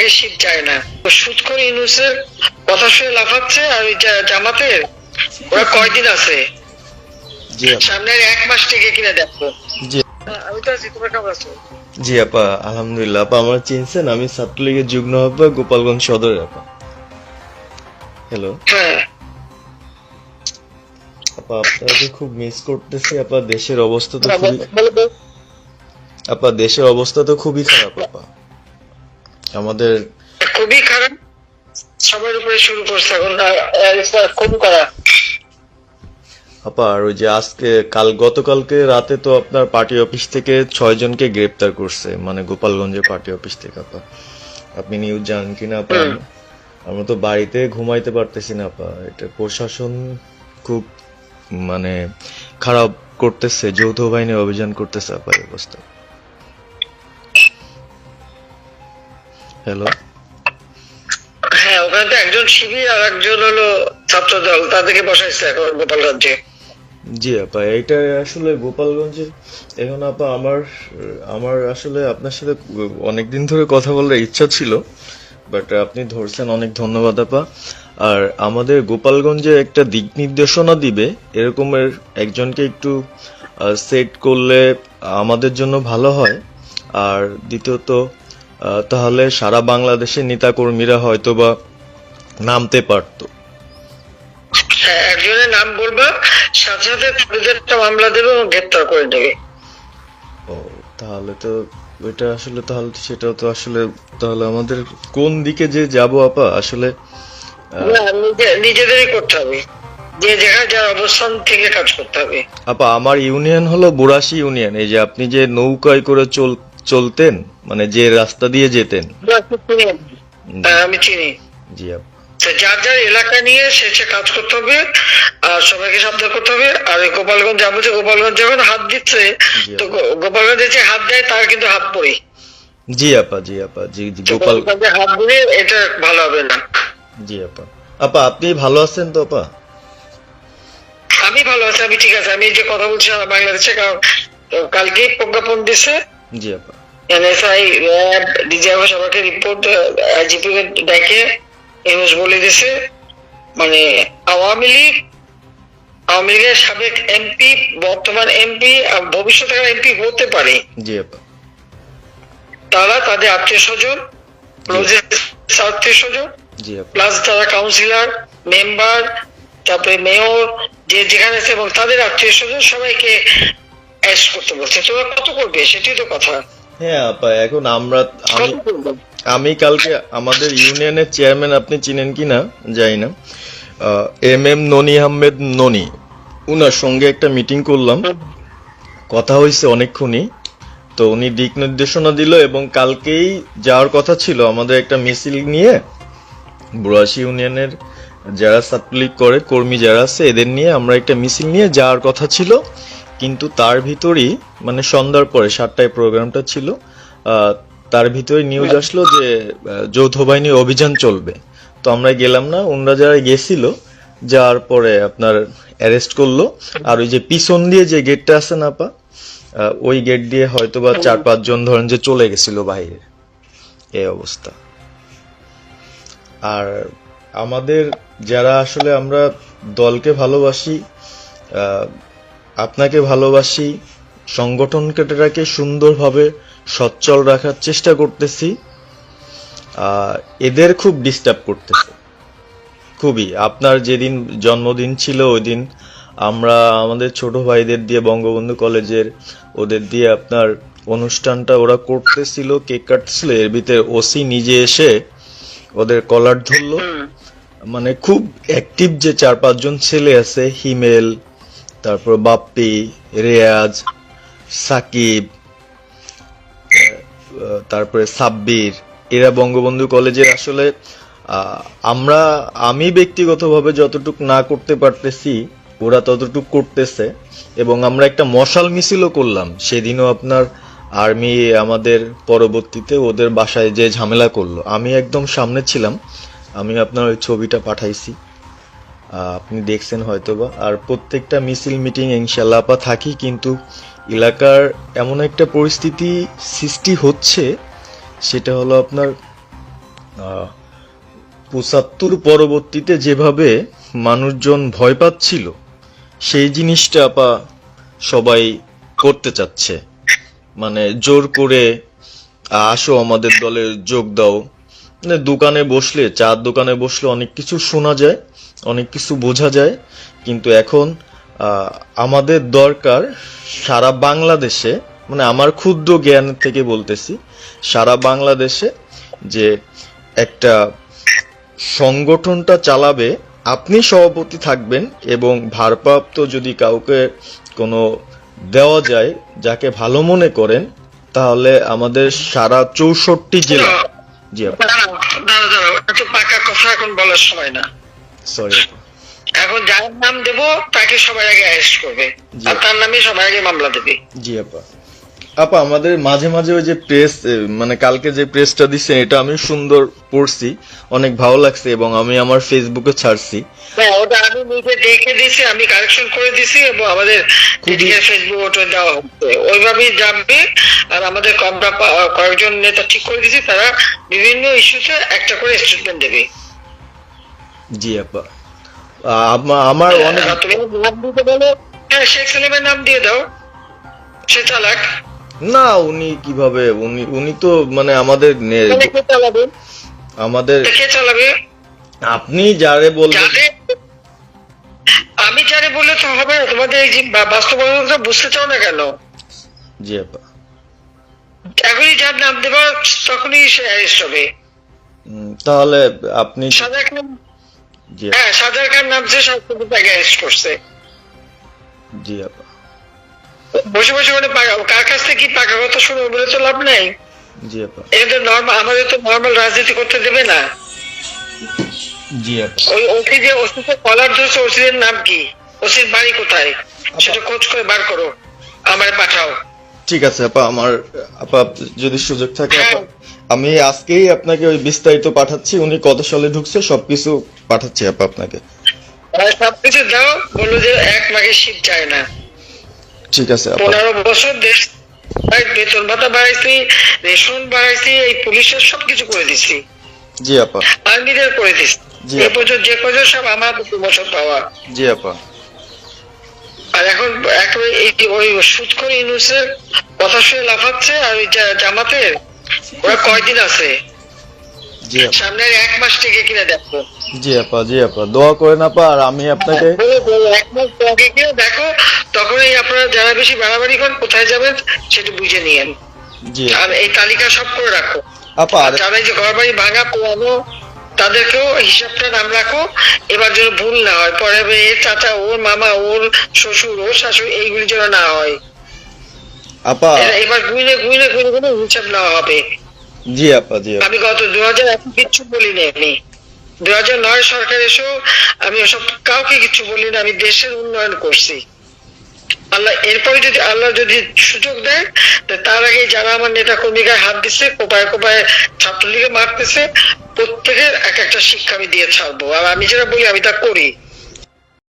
আগে শীত যায় না। সুদখোর ইউনূসের কথা শুনে লাফাচ্ছে, আর ওই জামাতের ওরা কয়দিন আছে, জি আপা। সামনের 1 মাস থেকে কিনা দেখো। জি আমি তো আছি, তোমরা কেমন আছো? জি আপা, আলহামদুলিল্লাহ। আপা আমার চিনছেন, আমি ছাত্রলীগের যুগ্ম আহ্বায়ক গোপালগঞ্জ সদরের আপা। হ্যালো হ্যাঁ, আপা, আপনাকে খুব মিস করতেছি আপা। দেশের অবস্থা তো খুবই বলো। আপা, দেশের অবস্থা তো খুবই খারাপ আপা। আমাদের খুবই খারাপ, সবার উপরে শুরু করছে এখন কম করা। আপা, আর ওই যে আজকে গতকালকে রাতে তো আপনার পার্টি অফিস থেকে 6 জনকে গ্রেপ্তার করছে, মানে গোপালগঞ্জের পার্টি অফিস থেকে আপা। আপনি নিউজ জানেন কিনা আপা? আমরা তো বাড়িতে ঘুমাইতে পারতেছি না আপা। এটা প্রশাসন খুব মানে খারাপ করতেছে, যৌথ বাহিনী অভিযান করতেছে আপা, এই অবস্থা। হ্যালো হ্যাঁ, ওখানে তো একজন শিবির আর একজন হলো ছাত্র দল, তাদেরকে বসাইছে এখন গোপালগঞ্জে। জি আপা, এইটা আসলে গোপালগঞ্জে এখন আপা আমার আমার আসলে আপনার সাথে অনেকদিন ধরে কথা বলার ইচ্ছা ছিল, বাট আপনি ধরছেন, অনেক ধন্যবাদ আপা। আর আমাদের গোপালগঞ্জে একটা দিক নির্দেশনা দিবে এরকমের একজনকে একটু সেট করলে আমাদের জন্য ভালো হয়। আর দ্বিতীয়ত তাহলে সারা বাংলাদেশের নেতাকর্মীরা হয়তো বা নামতে পারতো। হ্যাঁ, একজনের নাম বলবা, সাথে সাথে তাদের একটা মামলা দেবে এবং গ্রেপ্তার করে নেবে। ও, তাহলে তো ওইটা আসলে, তাহলে তো সেটাও তো আসলে, তাহলে আমাদের কোন দিকে যে যাব আপা আসলে? না, নিজেদেরই করতে হবে, যে জায়গায় যার অবস্থান থেকে কাজ করতে হবে। আপা আমার ইউনিয়ন হলো বুড়াশি ইউনিয়ন। এই যে আপনি যে নৌকায় করে চলতেন, মানে যে রাস্তা দিয়ে যেতেন। হ্যাঁ, আমি চিনি। জি আপা। তো যার যার এলাকা নিয়ে সে কাজ করতে হবে, আর সবাইকে সাবধান করতে হবে। আর ওই গোপালগঞ্জ যা বলছে, গোপালগঞ্জ যখন হাত দিচ্ছে, জি তো আপা। গোপালগঞ্জে যে হাত দেয় তার কিন্তু হাত পড়ে। জি আপা, জি আপা, জি জি তো গোপাল। গোপালগঞ্জে হাত দিলে এটা ভালো হবে না। জি আপা। আপা আপনি ভালো আছেন তো আপা? আমি ভালো আছি, আমি ঠিক আছে। আমি এই যে কথা বলছি বাংলাদেশে, কারণ কালকেই প্রজ্ঞাপন দিছে জি আপা। এনএসআই, র্যাব, ডিজিএফ সবাইকে রিপোর্ট, আইজিপি দেখে ইউনুস বলে দিছে, মানে আওয়ামী লীগ, আওয়ামী লীগের সাবেক এমপি, বর্তমান এমপি, ভবিষ্যতে এমপি হতে পারে, জি আপা। তারা তাদের আত্মীয় স্বজন, আত্মীয় স্বজন, জি আপা। প্লাস তারা কাউন্সিলর, মেম্বার, তারপরে মেয়র, যে যেখানে আছে, এবং তাদের আত্মীয় স্বজন সবাইকে অ্যারেস্ট করতে বলছে। তোমরা কত করবে, সেটাই তো কথা। হ্যাঁ আপা, এখন আমি কত করবে? আমি কালকে আমাদের ইউনিয়নের চেয়ারম্যান, আপনি চিনেন কি না জানি না, ননি আহমেদ ননি, উনার সঙ্গে একটা মিটিং করলাম, কথা হয়েছে অনেকক্ষণই। তো উনি দিক নির্দেশনা দিল, এবং কালকেই যাওয়ার কথা ছিল আমাদের একটা মিছিল নিয়ে, বুড়াশি ইউনিয়নের যারা ছাত্রলীগ করে কর্মী যারা আছে এদের নিয়ে আমরা একটা মিছিল নিয়ে যাওয়ার কথা ছিল। কিন্তু তার ভিতরই, মানে সন্ধ্যার পরে 7টায় প্রোগ্রামটা ছিল, তার ভিতরে নিউজ আসলো যে যৌথ বাহিনী অভিযান চলবে। তো আমরা গেলাম না। ওনারা যারা গেছিল, যাওয়ার পরে আপনার অ্যারেস্ট করলো। আর ওই যে পিছন দিয়ে যে গেটটা আছে না আপা, ওই গেট দিয়ে হয়তোবা 4-5 জন ধরেন যে চলে গেছিল বাইরে, এই অবস্থা। আর আমাদের যারা আসলে আমরা দলকে ভালোবাসি, আপনাকে ভালোবাসি, সংগঠনটাকে সুন্দরভাবে সচ্ছল রাখার চেষ্টা করতেছি, এদের খুব ডিস্টার্ব করতেছে খুবই। আপনার যেদিন জন্মদিন ছিল ওই দিন আমরা আমাদের ছোট ভাইদের দিয়ে, বঙ্গবন্ধু কলেজের ওদের দিয়ে আপনার অনুষ্ঠানটা ওরা করতেছিল, কেক কাটছিল, এর ভিতরে ওসি নিজে এসে ওদের কলার ধরলো। মানে খুব অ্যাক্টিভ যে 4-5 জন ছেলে আছে, হিমেল, তারপর বাপ্পি, রেয়াজ, সাকিব, তারপরে সাব্বির, এরা বঙ্গবন্ধু কলেজের আসলে আমি ব্যক্তিগতভাবে যতটুক না করতে পারতেছি ওরা ততটুক করতেছে। এবং আমরা একটা মশাল মিছিলও করলাম সেদিনও। আপনার আর্মি আমাদের পরবর্তীতে ওদের বাসায় যে ঝামেলা করলো, আমি একদম সামনে ছিলাম। আমি আপনার ওই ছবিটা পাঠাইছি, আপনি দেখছেন হয়তোবা। আর প্রত্যেকটা মিছিল মিটিং ইনশাল্লাহ আপা থাকি, কিন্তু এলাকার এমন একটা পরিস্থিতি সৃষ্টি হচ্ছে, সেটা হলো আপনার পঁচাত্তর পরবর্তীতে যেভাবে মানুষজন ভয় পাচ্ছিল সেই জিনিসটা আপা সবাই করতে চাচ্ছে, মানে জোর করে আসো আমাদের দলে যোগ দাও। মানে দোকানে বসলে, চার দোকানে বসলে অনেক কিছু শোনা যায়, অনেক কিছু বোঝা যায়, কিন্তু এখন আমাদের দরকার সারা বাংলাদেশে, মানে আমার ক্ষুদ্র জ্ঞান থেকে বলতেছি, সারা বাংলাদেশে যে একটা সংগঠনটা চালাবে, আপনি সভাপতি থাকবেন এবং ভারপ্রাপ্ত যদি কাউকে কোনো দেওয়া যায় যাকে ভালো মনে করেন, তাহলে আমাদের সারা 64 জেলা। জি আপা, দাঁড়াও, এত পাকা কথা এখন বলার সময় না। সরি আপা। এখন যার নাম দেব তাকে সবাই আগে অ্যারেস্ট করবে, আর তার নামে সবাই আগে মামলা দেবে। জি আপা। আপা আমাদের মাঝে মাঝে ওই যে প্রেস, মানে কালকে যে প্রেসটা দিচ্ছেন এটা আমি সুন্দর পড়ছি, অনেক ভালো লাগছে এবং আমি আমার ফেসবুকে ছাড়ছি। হ্যাঁ, ওটা আমি নিজে দেখে দিছি, আমি কারেকশন করে দিছি এবং আমাদের ফেসবুক ওটা দেওয়া হচ্ছে, ওইভাবেই যাবে। আর আমাদের কয়েকজন নেতা ঠিক করে দিছি, তারা বিভিন্ন ইস্যুতে একটা করে স্টেটমেন্ট দেবে। জি আপা। আমার অনেক, তুমি নাম দিতে বলো, হ্যাঁ শেখ সেলিমের নাম দিয়ে দাও, সে চালাক। না উনি কিভাবে, উনি তো মানে আমাদের কে চালাবে? আমাদের কে চালাবে? আপনি যারে বলবেন। আমি যারে বললে তো হবে না, তোমাদের এই যে বাস্তবতা বুঝতে চাও না কেন? জি আপা। এখনই যার নাম দেবা তখনই সে অ্যারেস্ট হবে। তাহলে আপনি, সাজার খান, জি হ্যাঁ সাজার খান নামছে, সব তাকে অ্যারেস্ট করছে। জি আপা। বসে বসে মানে কার কাছ থেকে কি পাকা কথা শুনে বলে তো লাভ নাই। জি আপা। এটা নর্মাল, আমাদের তো নর্মাল রাজনীতি করতে দেবে না। জি আপা। ওই ওসি যে ওসিকে কলার ধরছে, ওসির নাম কি, ওসির বাড়ি কোথায়, সেটা খোঁজ করে বার করো, আমার পাঠাও। ঠিক আছে আপা, আমার আপা যদি সুযোগ থাকে আপা, আমি আজকেই আপনাকে ওই বিস্তারিত পাঠাচ্ছি, উনি কত সালে ঢুকছে সবকিছু পাঠাচ্ছি আপা আপনাকে। সবকিছু দাও, বললো যে এক মাঘে শীত যায় না। ঠিক আছে আপা। 15 বছর দেশ বেতন ভাতা বাড়াইছি, রেশন বাড়াইছি, এই পুলিশের সবকিছু করে দিছি। জি আপা। আর্মিদের করে দিছি। এ পর্যন্ত যে পর্যন্ত সব আমার 2 বছর পাওয়া। জি আপা। আর এখন একেবারে ওই সুৎখোর ইউনুসের কথা শুনে লাফাচ্ছে, আর ওই জামাতের ওরা কয়দিন আছে, জি আপা। সামনে 1 মাস থেকে কিনা দেখো। জি আপা। জি আপা, দোয়া করেন আপা। আর আমি আপনাকে 1 মাস আগে কিনা দেখো, তখনই আপনারা যারা বেশি বাড়াবাড়ি করেন কোথায় যাবেন সেটা বুঝে নিয়েন। জি আর এই তালিকা সব করে রাখো আপা। আর যারা যে ঘর বাড়ি ভাঙা পোড়ানো তাদেরকেও হিসাবটা নাম রাখো, এবার যেন ভুল না হয়, পরে এর চাচা, ওর মামা, ওর শ্বশুর, ওর শাশুড়ি, এইগুলি যেন না হয়। আপা এবার গুইনে গুইনে গুইনে গুইনে হিসাব নেওয়া হবে। জি আপা। জি আমি গত 2001 কিচ্ছু বলিনি, আমি 2009 সরকার এসেও আমি ওসব কাউকে কিছু বলিনি, আমি দেশের উন্নয়ন করছি। আল্লাহ এরপরে যদি আল্লাহ যদি সুযোগ দেয়, তার আগে যারা আমার নেতা কর্মীকে হাত দিচ্ছে, কোপায় কোপায় ছাত্রলীগে মারতেছে, প্রত্যেকের এক একটা শিক্ষা আমি দিয়ে ছাড়বো। আর আমি যেটা বলি আমি তা করি।